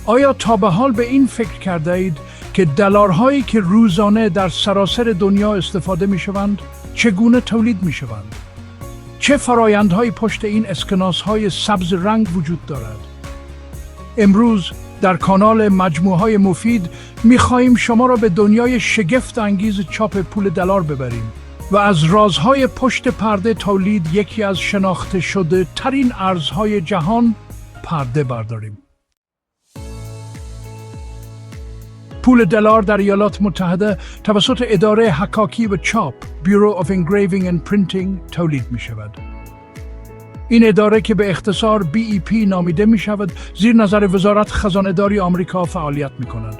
آیا تا به حال به این فکر کرده اید که دلارهایی که روزانه در سراسر دنیا استفاده می شوند چگونه تولید می شوند؟ چه فرایندهایی پشت این اسکناس‌های سبز رنگ وجود دارد؟ امروز در کانال مجموعه‌های مفید می‌خواهیم شما را به دنیای شگفت انگیز چاپ پول دلار ببریم و از رازهای پشت پرده تولید یکی از شناخته شده ترین ارزهای جهان پرده برداریم. پول دلار در ایالات متحده توسط اداره حکاکی و چاپ Bureau of Engraving and Printing تولید می شود. این اداره که به اختصار BEP نامیده می شود زیر نظر وزارت خزانه‌داری آمریکا فعالیت می کند.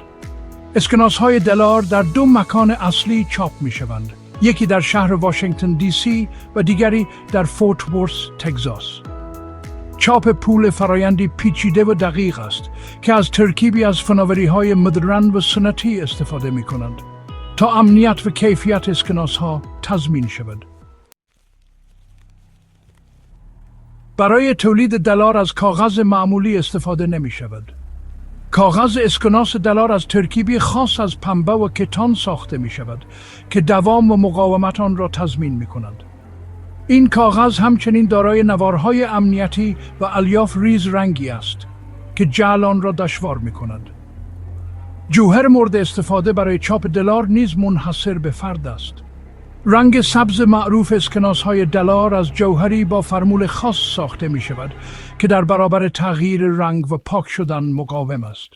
اسکناس‌های دلار در دو مکان اصلی چاپ می شوند. یکی در شهر واشنگتن DC و دیگری در فورت ورث تگزاس. چاپ پول فرایندی پیچیده و دقیق است که از ترکیبی از فناوری‌های مدرن و سنتی استفاده می‌کنند تا امنیت و کیفیت اسکناس‌ها تضمین شود. برای تولید دلار از کاغذ معمولی استفاده نمی‌شود. کاغذ اسکناس دلار از ترکیبی خاص از پنبه و کتان ساخته می‌شود که دوام و مقاومت آن را تضمین می‌کند. این کاغذ همچنین دارای نوارهای امنیتی و الیاف ریز رنگی است که جعل آن را دشوار می‌کند. جوهر مورد استفاده برای چاپ دلار نیز منحصر به فرد است. رنگ سبز معروف اسکناس‌های دلار از جوهری با فرمول خاص ساخته می‌شود که در برابر تغییر رنگ و پاک شدن مقاوم است.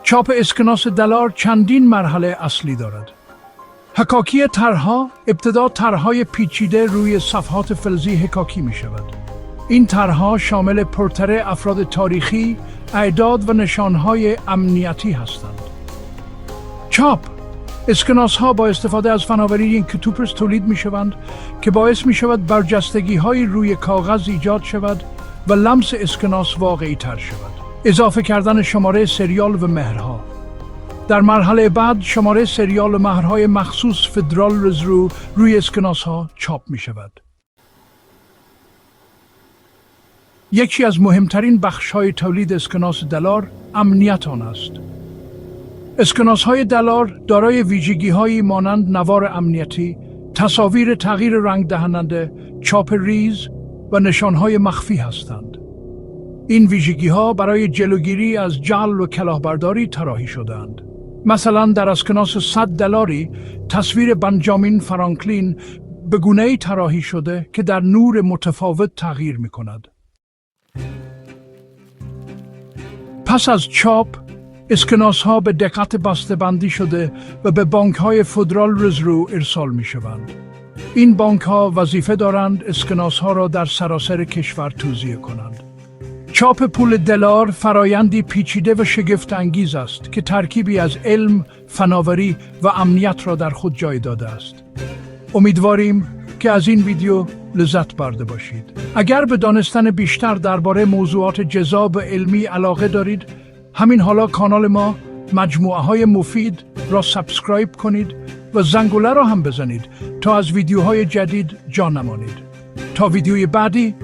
چاپ اسکناس دلار چندین مرحله اصلی دارد. حکاکی طرح‌ها ابتدا طرح‌های پیچیده روی صفحات فلزی حکاکی می‌شود. این طرح‌ها شامل پرتره افراد تاریخی، اعداد و نشانهای امنیتی هستند. چاپ اسکناس‌ها با استفاده از فناوری این کتوپرس تولید می‌شوند که باعث می‌شود برجستگی‌های روی کاغذ ایجاد شود و لمس اسکناس واقعی‌تر شود. اضافه کردن شماره سریال و مهرها. در مرحله بعد شماره سریال و مهرهای مخصوص فدرال رزرو روی اسکناس‌ها چاپ می‌شود. یکی از مهمترین بخش‌های تولید اسکناس دلار امنیت آن است. اسکناس‌های دلار دارای ویژگی‌هایی مانند نوار امنیتی، تصاویر تغییر رنگ دهنده، چاپ ریز و نشانهای مخفی هستند. این ویژگی‌ها برای جلوگیری از جعل و کلاهبرداری طراحی شده‌اند. مثلا در اسکناس 100 دلاری تصویر بنجامین فرانکلین به گونه‌ای طراحی شده که در نور متفاوت تغییر می‌کند. پس از چاپ اسکناس‌ها به دقت بسته‌بندی شده و به بانک‌های فدرال رزرو ارسال می‌شوند. این بانک‌ها وظیفه دارند اسکناس‌ها را در سراسر کشور توزیع کنند. چاپ پول دلار فرایندی پیچیده و شگفت انگیز است که ترکیبی از علم، فناوری و امنیت را در خود جای داده است. امیدواریم که از این ویدیو لذت برده باشید. اگر به دانستن بیشتر درباره موضوعات جذاب و علمی علاقه دارید، همین حالا کانال ما مجموعه‌های مفید را سابسکرایب کنید و زنگوله را هم بزنید تا از ویدیوهای جدید جا نمانید. تا ویدیوی بعدی